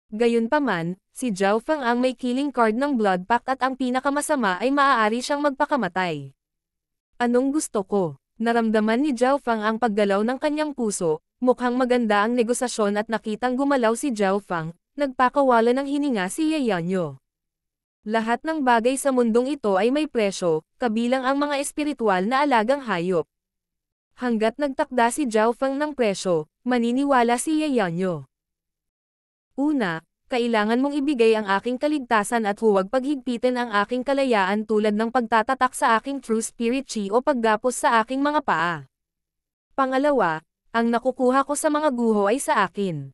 Gayunpaman, si Zhao Fang ang may killing card ng blood pact at ang pinakamasama ay maaari siyang magpakamatay. Anong gusto ko? Naramdaman ni Zhao Fang ang paggalaw ng kanyang puso, mukhang maganda ang negosasyon at nakitang gumalaw si Zhao Fang, nagpakawala ng hininga si Ye Yanyo. Lahat ng bagay sa mundong ito ay may presyo, kabilang ang mga espiritual na alagang hayop. Hanggat nagtakda si Zhao Fang ng presyo, maniniwala si Ye Yanyo. Una, kailangan mong ibigay ang aking kaligtasan at huwag paghigpitin ang aking kalayaan tulad ng pagtatatak sa aking True Spirit Chi o paggapos sa aking mga paa. Pangalawa, ang nakukuha ko sa mga guho ay sa akin.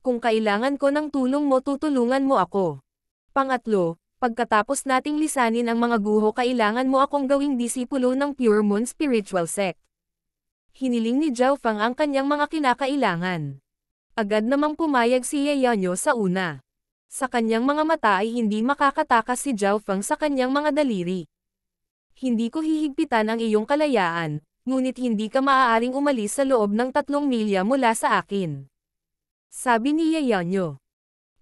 Kung kailangan ko ng tulong mo tutulungan mo ako. Pangatlo, pagkatapos nating lisanin ang mga guho kailangan mo akong gawing disipulo ng Pure Moon Spiritual Sect. Hiniling ni Zhao Fang ang kanyang mga kinakailangan. Agad namang pumayag si Ye Yanyo sa una. Sa kanyang mga mata ay hindi makakatakas si Zhao Feng sa kanyang mga daliri. Hindi ko hihigpitan ang iyong kalayaan, ngunit hindi ka maaaring umalis sa loob ng 3 milya mula sa akin. Sabi ni Ye Yanyo.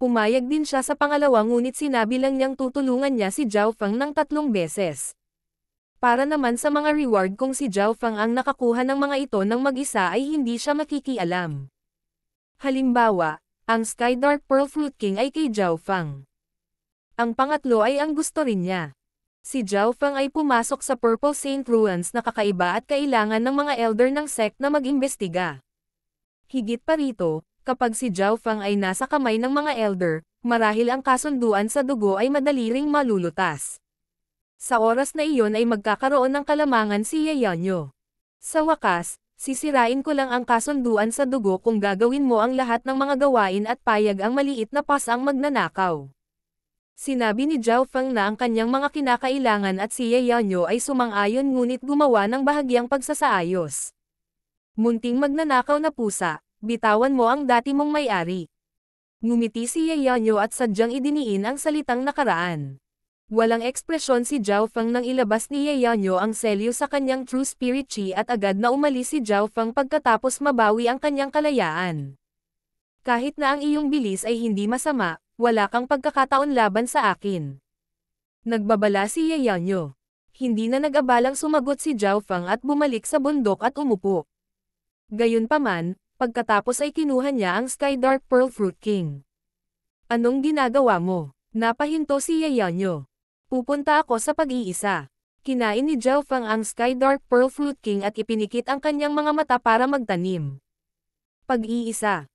Pumayag din siya sa pangalawa ngunit sinabi lang niyang tutulungan niya si Zhao Feng ng 3 beses. Para naman sa mga reward kung si Zhao Feng ang nakakuha ng mga ito ng mag-isa ay hindi siya makikialam. Halimbawa, ang Sky Dark Pearl Fruit King ay kay Zhao Feng. Ang pangatlo ay ang gusto rin niya. Si Zhao Feng ay pumasok sa Purple Saint Ruins na kakaiba at kailangan ng mga elder ng sect na mag-imbestiga. Higit pa rito, kapag si Zhao Feng ay nasa kamay ng mga elder, marahil ang kasunduan sa dugo ay madali ring malulutas. Sa oras na iyon ay magkakaroon ng kalamangan si Ye Yanyo. Sa wakas, sisirain ko lang ang kasunduan sa dugo kung gagawin mo ang lahat ng mga gawain at payag ang maliit na pas ang magnanakaw. Sinabi ni Zhao Feng na ang kanyang mga kinakailangan at si Ye Yanyo ay sumang-ayon ngunit gumawa ng bahagyang pagsasaayos. Munting magnanakaw na pusa, bitawan mo ang dati mong may-ari. Ngumiti si Ye Yanyo at sadyang idiniin ang salitang nakaraan. Walang ekspresyon si Zhao Feng nang ilabas ni Ye Yanyo ang selyo sa kanyang True Spirit Chi at agad na umalis si Zhao Feng pagkatapos mabawi ang kanyang kalayaan. Kahit na ang iyong bilis ay hindi masama, wala kang pagkakataon laban sa akin. Nagbabala si Ye Yanyo. Hindi na nag-abalang sumagot si Zhao Feng at bumalik sa bundok at umupo. Gayunpaman, pagkatapos ay kinuha niya ang Sky Dark Pearl Fruit King. Anong ginagawa mo? Napahinto si Ye Yanyo. Pupunta ako sa pag-iisa. Kinain ni Zhao Feng ang Sky Dark Pearl Fruit King at ipinikit ang kanyang mga mata para magtanim. Pag-iisa.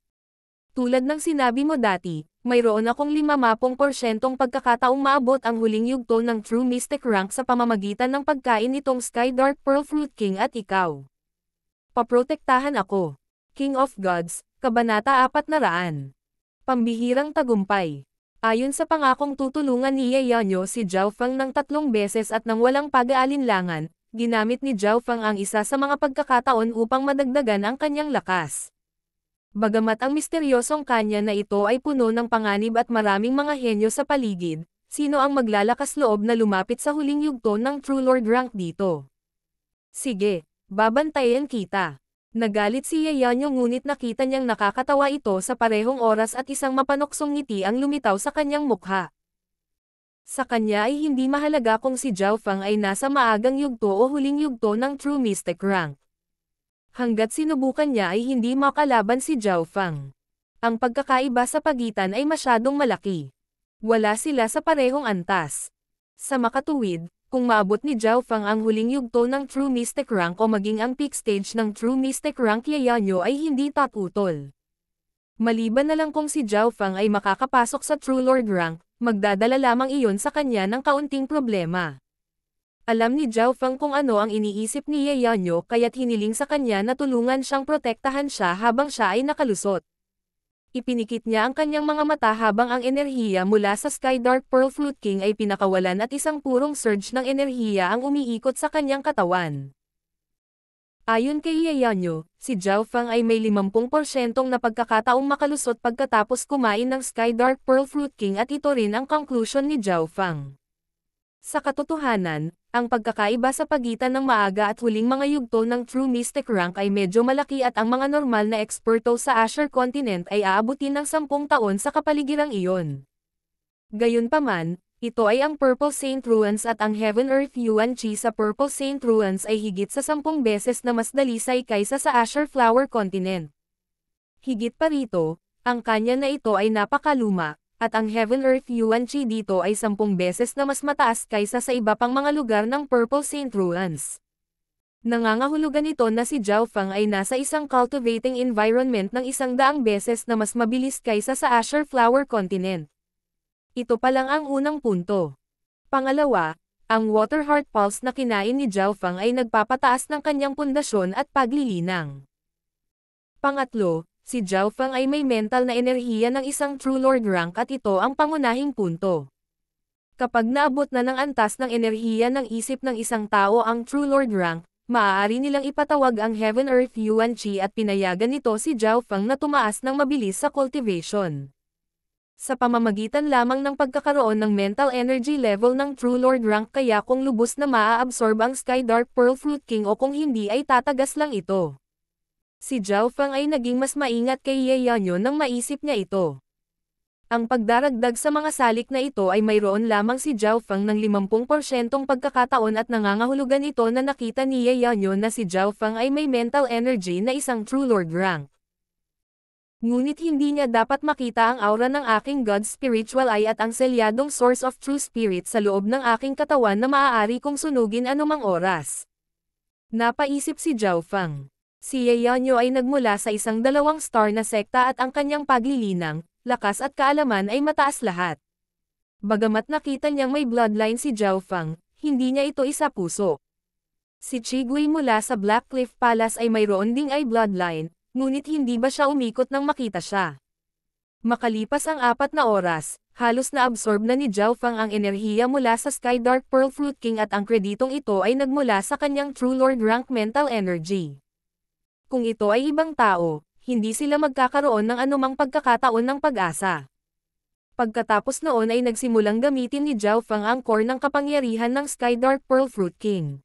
Tulad ng sinabi mo dati, mayroon akong 50% pagkakataong maabot ang huling yugto ng True Mystic Rank sa pamamagitan ng pagkain nitong Sky Dark Pearl Fruit King at ikaw. Paprotektahan ako. King of Gods, Kabanata 400. Pambihirang tagumpay. Ayon sa pangakong tutulungan ni Ye Yanyo si Zhao Feng ng 3 beses at nang walang pag-aalinlangan, ginamit ni Zhao Feng ang isa sa mga pagkakataon upang madagdagan ang kanyang lakas. Bagamat ang misteryosong kanya na ito ay puno ng panganib at maraming mga henyo sa paligid, sino ang maglalakas loob na lumapit sa huling yugto ng True Lord rank dito? Sige, babantayan kita. Nagalit si Ye Yanyo ngunit nakita niyang nakakatawa ito sa parehong oras at isang mapanoksong ngiti ang lumitaw sa kanyang mukha. Sa kanya ay hindi mahalaga kung si Zhao Feng ay nasa maagang yugto o huling yugto ng True Mystic Rank. Hanggat sinubukan niya ay hindi makalaban si Zhao Feng. Ang pagkakaiba sa pagitan ay masyadong malaki. Wala sila sa parehong antas. Sa makatuwid, kung maabot ni Zhao Feng ang huling yugto ng True Mystic Rank o maging ang peak stage ng True Mystic Rank Ye Yanyo ay hindi tatutol. Maliban na lang kung si Zhao Feng ay makakapasok sa True Lord rank, magdadala lamang iyon sa kanya ng kaunting problema. Alam ni Zhao Feng kung ano ang iniisip ni Ye Yanyo kaya't hiniling sa kanya na tulungan siyang protektahan siya habang siya ay nakalusot. Ipinikit niya ang kanyang mga mata habang ang enerhiya mula sa Sky Dark Pearl Fruit King ay pinakawalan at isang purong surge ng enerhiya ang umiikot sa kanyang katawan. Ayon kay Ye Yanyo, si Zhao Feng ay may 50% na pagkakataong makalusot pagkatapos kumain ng Sky Dark Pearl Fruit King at ito rin ang conclusion ni Zhao Feng. Sa katotohanan, ang pagkakaiba sa pagitan ng maaga at huling mga yugto ng True Mystic Rank ay medyo malaki at ang mga normal na eksperto sa Asher Continent ay aabutin ng 10 taon sa kapaligirang iyon. Gayunpaman, ito ay ang Purple Saint Ruins at ang Heaven Earth Yuan Chi sa Purple Saint Ruins ay higit sa 10 beses na mas dalisay kaysa sa Asher Flower Continent. Higit pa rito, ang kanya na ito ay napakaluma, at ang Heaven Earth Yuan Chi dito ay 10 beses na mas mataas kaysa sa iba pang mga lugar ng Purple Saint Ruins. Nangangahulugan ito na si Zhao Feng ay nasa isang cultivating environment ng 100 beses na mas mabilis kaysa sa Asher Flower Continent. Ito pa lang ang unang punto. Pangalawa, ang Water Heart Pulse na kinain ni Zhao Feng ay nagpapataas ng kanyang pundasyon at paglilinang. Pangatlo, si Zhao Feng ay may mental na enerhiya ng isang True Lord rank at ito ang pangunahing punto. Kapag naabot na ng antas ng enerhiya ng isip ng isang tao ang True Lord rank, maaari nilang ipatawag ang Heaven Earth Yuan Chi at pinayagan nito si Zhao Feng na tumaas ng mabilis sa cultivation. Sa pamamagitan lamang ng pagkakaroon ng mental energy level ng True Lord rank kaya kung lubos na maa-absorb ang Sky Dark Pearl Fruit King o kung hindi ay tatagas lang ito. Si Zhao Feng ay naging mas maingat kay Ye Yanyo nang maisip niya ito. Ang pagdaragdag sa mga salik na ito ay mayroon lamang si Zhao Feng ng 50% pagkakataon at nangangahulugan ito na nakita ni Ye Yanyo na si Zhao Feng ay may mental energy na isang True Lord rank. Ngunit hindi niya dapat makita ang aura ng aking God's spiritual eye at ang selyadong source of true spirit sa loob ng aking katawan na maaari kong sunugin anumang oras. Napaisip si Zhao Feng. Si Ye Yanyo ay nagmula sa isang 2-star na sekta at ang kanyang paglilinang, lakas at kaalaman ay mataas lahat. Bagamat nakita niyang may bloodline si Zhao Feng, hindi niya ito isa-puso. Si Qigui mula sa Black Cliff Palace ay mayroon ding ay bloodline, ngunit hindi ba siya umikot nang makita siya? Makalipas ang 4 na oras, halos na-absorb na ni Zhao Feng ang enerhiya mula sa Sky Dark Pearl Fruit King at ang kreditong ito ay nagmula sa kanyang True Lord rank mental energy. Kung ito ay ibang tao, hindi sila magkakaroon ng anumang pagkakataon ng pag-asa. Pagkatapos noon ay nagsimulang gamitin ni Zhao Feng ang core ng kapangyarihan ng Sky Dark Pearl Fruit King.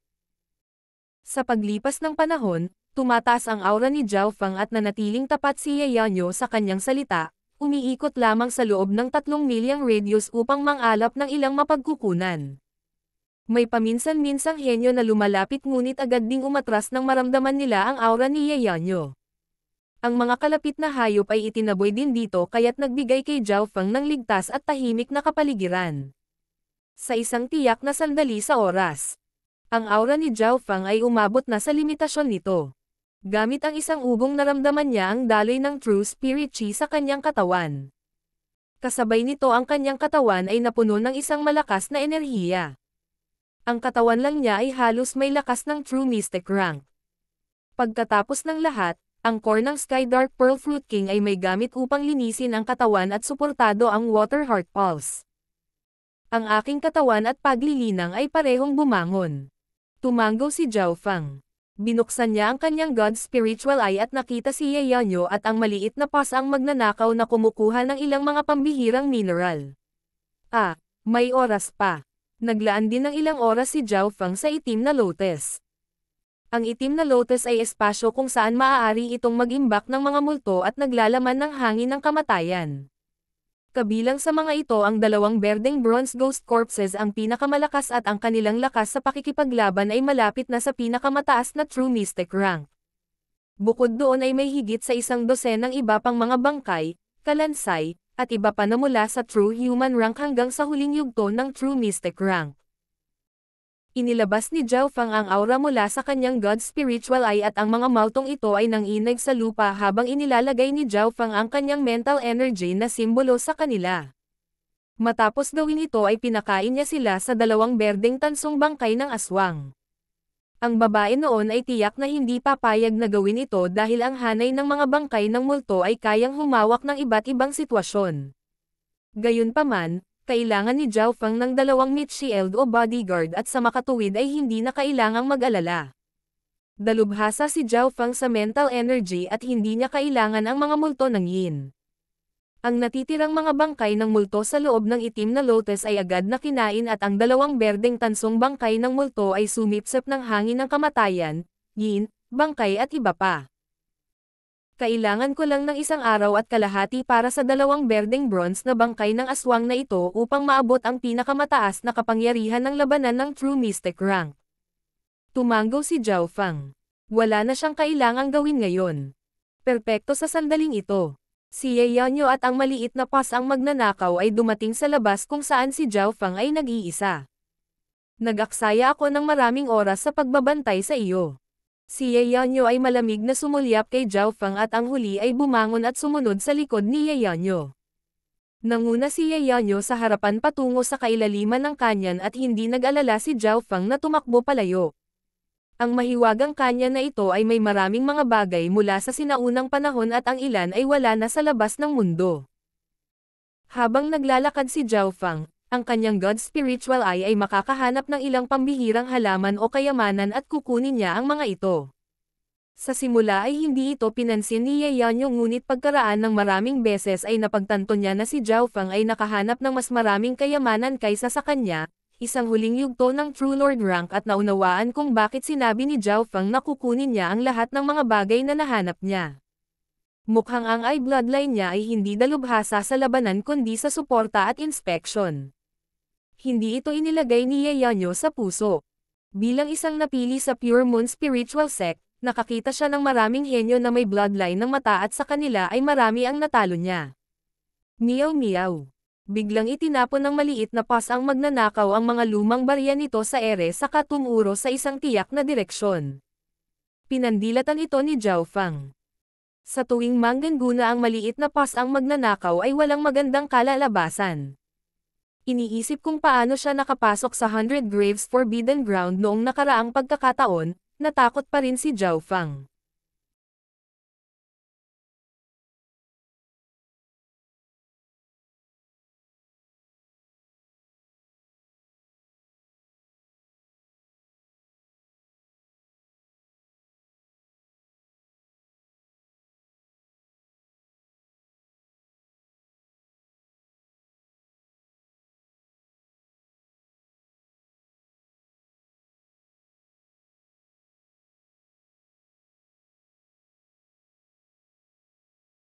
Sa paglipas ng panahon, tumataas ang aura ni Zhao Feng at nanatiling tapat si Ye Yanyo sa kanyang salita, umiikot lamang sa loob ng 3 milyang radius upang mangalap ng ilang mapagkukunan. May paminsan-minsang henyo na lumalapit ngunit agad ding umatras nang maramdaman nila ang aura ni Ye Yanyo. Ang mga kalapit na hayop ay itinaboy din dito kaya't nagbigay kay Zhao Feng ng ligtas at tahimik na kapaligiran. Sa isang tiyak na sandali sa oras, ang aura ni Zhao Feng ay umabot na sa limitasyon nito. Gamit ang isang ugong naramdaman niya ang daloy ng True Spirit Chi sa kanyang katawan. Kasabay nito ang kanyang katawan ay napuno ng isang malakas na enerhiya. Ang katawan lang niya ay halos may lakas ng True Mystic rank. Pagkatapos ng lahat, ang core ng Sky Dark Pearl Fruit King ay may gamit upang linisin ang katawan at suportado ang Water Heart Pulse. Ang aking katawan at paglilinang ay parehong bumangon. Tumango si Zhao Feng. Binuksan niya ang kanyang God's spiritual eye at nakita si Ye Yanyo at ang maliit na pas ang magnanakaw na kumukuha ng ilang mga pambihirang mineral. May oras pa. Naglaan din ng ilang oras si Zhao Feng sa itim na lotus. Ang itim na lotus ay espasyo kung saan maaari itong mag-imbak ng mga multo at naglalaman ng hangin ng kamatayan. Kabilang sa mga ito ang 2 berdeng bronze ghost corpses ang pinakamalakas at ang kanilang lakas sa pakikipaglaban ay malapit na sa pinakamataas na True Mystic rank. Bukod doon ay may higit sa 100 iba pang mga bangkay, kalansay, at iba pa na mula sa True Human rank hanggang sa huling yugto ng True Mystic rank. Inilabas ni Zhao Feng ang aura mula sa kanyang God's spiritual eye at ang mga maltong ito ay nanginag sa lupa habang inilalagay ni Zhao Feng ang kanyang mental energy na simbolo sa kanila. Matapos gawin ito ay pinakain niya sila sa 2 berdeng tansong bangkay ng aswang. Ang babae noon ay tiyak na hindi papayag na gawin ito dahil ang hanay ng mga bangkay ng multo ay kayang humawak ng iba't ibang sitwasyon. Gayunpaman, kailangan ni Zhao Feng ng 2 meat shield o bodyguard at sa makatuwid ay hindi na kailangang mag-alala. Dalubhasa si Zhao Feng sa mental energy at hindi niya kailangan ang mga multo ng yin. Ang natitirang mga bangkay ng multo sa loob ng itim na lotus ay agad na kinain at ang 2 berdeng tansong bangkay ng multo ay sumipsip ng hangin ng kamatayan, yin, bangkay at iba pa. Kailangan ko lang ng 1 araw at kalahati para sa 2 berdeng bronze na bangkay ng aswang na ito upang maabot ang pinakamataas na kapangyarihan ng labanan ng True Mystic rank. Tumango si Zhao Feng. Wala na siyang kailangang gawin ngayon. Perpekto sa sandaling ito. Si Ye Yanyo at ang maliit na pas ang magnanakaw ay dumating sa labas kung saan si Zhao Feng ay nag-iisa. Nag-aksaya ako ng maraming oras sa pagbabantay sa iyo. Si Ye Yanyo ay malamig na sumulyap kay Zhao Feng at ang huli ay bumangon at sumunod sa likod ni Ye Yanyo. Nanguna si Ye Yanyo sa harapan patungo sa kailaliman ng kanyan at hindi nag-alala si Zhao Feng na tumakbo palayo. Ang mahiwagang kanyan na ito ay may maraming mga bagay mula sa sinaunang panahon at ang ilan ay wala na sa labas ng mundo. Habang naglalakad si Zhao Feng, ang kanyang God's spiritual eye ay makakahanap ng ilang pambihirang halaman o kayamanan at kukunin niya ang mga ito. Sa simula ay hindi ito pinansin ni Ye Yanyo ngunit pagkaraan ng maraming beses ay napagtanto niya na si Zhao Feng ay nakahanap ng mas maraming kayamanan kaysa sa kanya, isang huling yugto ng True Lord rank at naunawaan kung bakit sinabi ni Zhao Feng na kukunin niya ang lahat ng mga bagay na nahanap niya. Mukhang ang eye bloodline niya ay hindi dalubhasa sa labanan kundi sa suporta at inspeksyon. Hindi ito inilagay ni Ye Yanyo sa puso. Bilang isang napili sa Pure Moon Spiritual Sect, nakakita siya ng maraming henyo na may bloodline ng mata at sa kanila ay marami ang natalo niya. Meow meow. Biglang itinapon ng maliit na paws ang magnanakaw ang mga lumang barya nito sa ere saka tumuro sa isang tiyak na direksyon. Pinandilatan ito ni Zhao Feng. Sa tuwing mangganguna ang maliit na paws ang magnanakaw ay walang magandang kalalabasan. Iniisip kung paano siya nakapasok sa 100 Graves Forbidden Ground noong nakaraang pagkakataon, natakot pa rin si Zhao Feng.